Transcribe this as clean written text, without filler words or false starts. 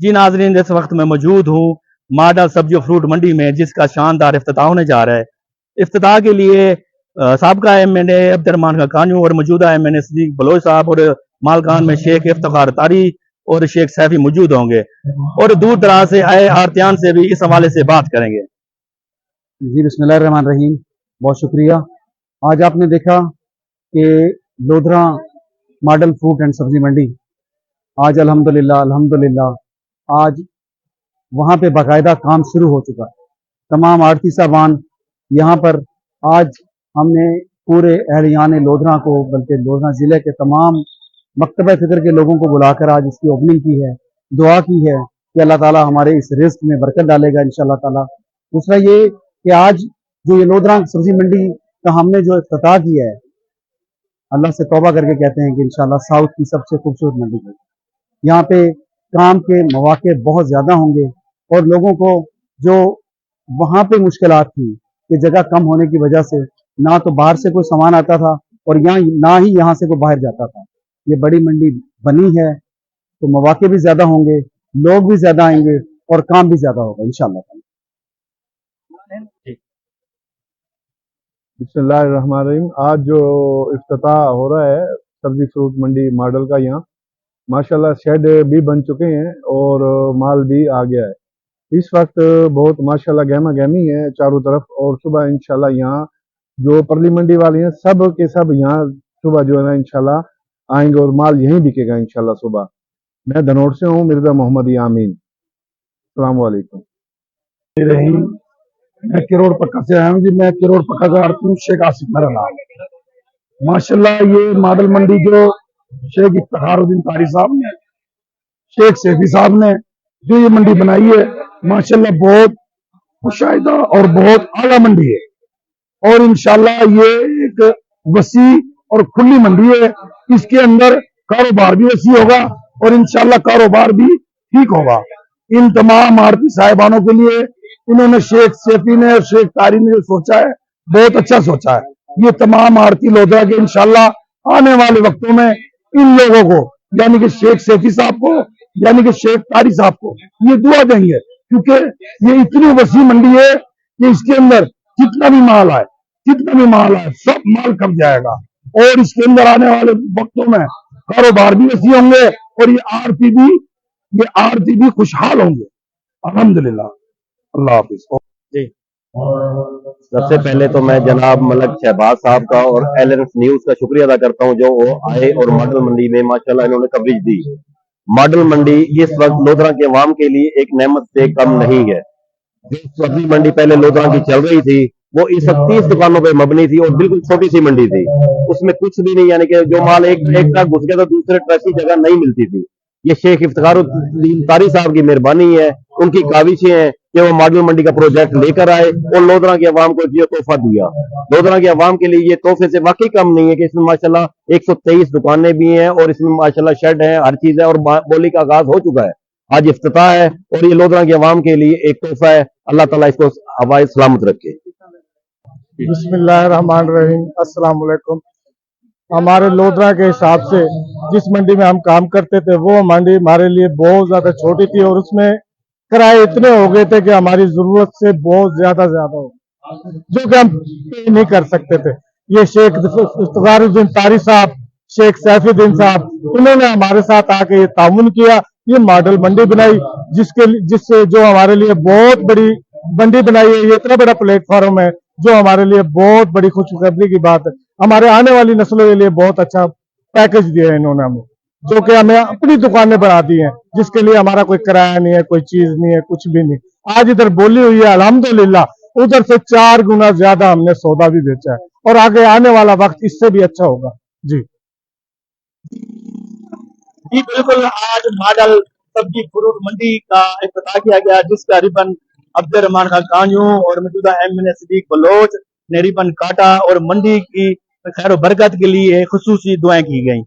जी नाजरीन, इस वक्त मैं मौजूद हूँ मॉडल सब्जी और फ्रूट मंडी में, जिसका शानदार इफ्तिताह होने जा रहा है। इफ्तिताह के लिए साबका एमएनए अब्दुर्रहमान खां कान्यू और मौजूदा एमएनए सदीक बलोच साहब और मालकान में शेख इफ्तिखार तारी और शेख सैफी मौजूद होंगे और दूर दराज से आए आरतियान से भी इस हवाले से बात करेंगे। जी बिस्मिल्लाहिर्रहमानिर्रहीम, बहुत शुक्रिया। आज आपने देखा कि लोधरा मॉडल फ्रूट एंड सब्जी मंडी आज अल्हम्दुलिल्लाह आज वहाँ पे बाकायदा काम शुरू हो चुका है। तमाम आड़ती साहबान यहाँ पर आज हमने पूरे अहलियान लोधरा को, बल्कि लोधरा ज़िले के तमाम मकतबा फ़िक्र के लोगों को बुलाकर आज इसकी ओपनिंग की है, दुआ की है कि अल्लाह ताला हमारे इस रिस्क में बरकत डालेगा इंशाअल्लाह ताला। दूसरा ये कि आज जो ये लोधरा सब्जी मंडी का हमने जो इफ्तिताह किया है, अल्लाह से तौबा करके कहते हैं कि इंशाअल्लाह साउथ की सबसे खूबसूरत मंडी है। यहाँ पे काम के मौके बहुत ज़्यादा होंगे और लोगों को जो वहाँ पे मुश्किलात थी कि जगह कम होने की वजह से ना तो बाहर से कोई सामान आता था और ना ही यहाँ से कोई बाहर जाता था। ये बड़ी मंडी बनी है तो मौके भी ज़्यादा होंगे, लोग भी ज़्यादा आएंगे और काम भी ज़्यादा होगा इंशाअल्लाह। बिस्मिल्लाहिर्रहमानिर्रहीम, आज जो इफ्तिताह हो रहा है सब्जी फ्रूट मंडी मॉडल का, यहाँ माशाल्लाह शेड भी बन चुके हैं और माल भी आ गया है। इस वक्त बहुत माशाल्लाह गहमा गहमी है चारों तरफ और सुबह इंशाल्लाह यहाँ जो परली मंडी वाले हैं सब के सब यहाँ सुबह जो है ना इंशाल्लाह आएंगे और माल यहीं बिकेगा इंशाल्लाह सुबह। मैं धनौर से हूँ, मिर्जा मोहम्मद यामीन। अस्सलाम वालेकुम। मैं किरोड़ पक्का से आया हूँ जी। मैं किरोड़ पक्का का आड़ती हूँ, शेख आसिफ मेरा नाम। माशाल्लाह ये मॉडल मंडी जो शेख इफ्तिखारुद्दीन तारी साहब ने, शेख सैफी साहब ने जो ये मंडी बनाई है, माशाल्लाह बहुत खुशाइदा और बहुत आला मंडी है और इंशाल्लाह ये एक वसी और खुली मंडी है। इसके अंदर कारोबार भी वसी होगा और इंशाल्लाह कारोबार भी ठीक होगा। इन तमाम आड़ती साहिबानों के लिए इन्होंने शेख सैफी ने और शेख तारी ने जो सोचा है बहुत अच्छा सोचा है। ये तमाम आड़ती लोधरा के इंशाल्लाह आने वाले वक्तों में इन लोगों को यानी कि शेख सैफी साहब को यानी कि शेख तारी साहब को ये दुआ देंगे, क्योंकि ये इतनी वसी मंडी है कि इसके अंदर जितना भी माल आए सब माल कब जाएगा और इसके अंदर आने वाले वक्तों में कारोबार भी वसी होंगे और ये आरती भी खुशहाल होंगे अल्हम्दुलिल्लाह। अल्लाह हाफिज। सबसे पहले तो मैं जनाब मलक शहबाज साहब का और एलएन न्यूज का शुक्रिया अदा करता हूं जो वो आए और मॉडल मंडी में माशाल्लाह इन्होंने कवरेज दी। मॉडल मंडी इस वक्त लोधरा के अवाम के लिए एक नेमत से कम नहीं है। जो सब्जी मंडी पहले लोधरा की चल रही थी वो इस वक्त 30 दुकानों पर मबनी थी और बिल्कुल छोटी सी मंडी थी, उसमें कुछ भी नहीं, यानी कि जो माल एक ट्रक घुस गया तो दूसरे ट्रक की जगह नहीं मिलती थी। ये शेख इफ्तिखारुद्दीन तारी साहब की मेहरबानी है, उनकी काविशें हैं कि वो मॉडल मंडी का प्रोजेक्ट लेकर आए और लोधरा के अवाम को ये तोहफा दिया। लोधरा के अवाम के लिए ये तोहफे से वाकई कम नहीं है कि इसमें माशाल्लाह 123 दुकानें भी हैं और इसमें माशाल्लाह शेड है, हर चीज है और बोली का आगाज हो चुका है। आज इफ्तिताह है और ये लोधरा के अवाम के लिए एक तोहफा है। अल्लाह ताला इसको हवाए सलामत रखे। बिस्मिल्लाहिर्रहमानिर्रहीम, अस्सलाम वालेकुम। हमारे लोधरा के हिसाब से जिस मंडी में हम काम करते थे वो मंडी हमारे लिए बहुत ज्यादा छोटी थी और उसमें किराए इतने हो गए थे कि हमारी जरूरत से बहुत ज्यादा हो, जो कि हम पे नहीं कर सकते थे। ये शेख इफ्तिखारुद्दीन तारी साहब, शेख सैफुद्दीन साहब, इन्होंने हमारे साथ आके ये ताउन किया, ये मॉडल मंडी बनाई, जिससे जो हमारे लिए बहुत बड़ी मंडी बनाई है। ये इतना बड़ा प्लेटफॉर्म है जो हमारे लिए बहुत बड़ी खुशखबरी की बात है। हमारे आने वाली नस्लों के लिए बहुत अच्छा पैकेज दिया है इन्होंने हमें, जो कि हमें अपनी दुकानें बना दी हैं, जिसके लिए हमारा कोई किराया नहीं है, कोई चीज नहीं है, कुछ भी नहीं। आज इधर बोली हुई है अल्हम्दुलिल्लाह, उधर से 4 गुना ज्यादा हमने सौदा भी बेचा है और आगे आने वाला वक्त इससे भी अच्छा होगा। जी बिल्कुल। आज मॉडल सब्जी फ्रूट मंडी का इफ्तिताह किया गया, जिसका रिबन अब्दुर्रहमान खां कान्यू और मौजूदा एमएनए सदीक बलोच ने रिबन काटा और मंडी की खैर बरकत के लिए खुसूसी दुआएं की गई।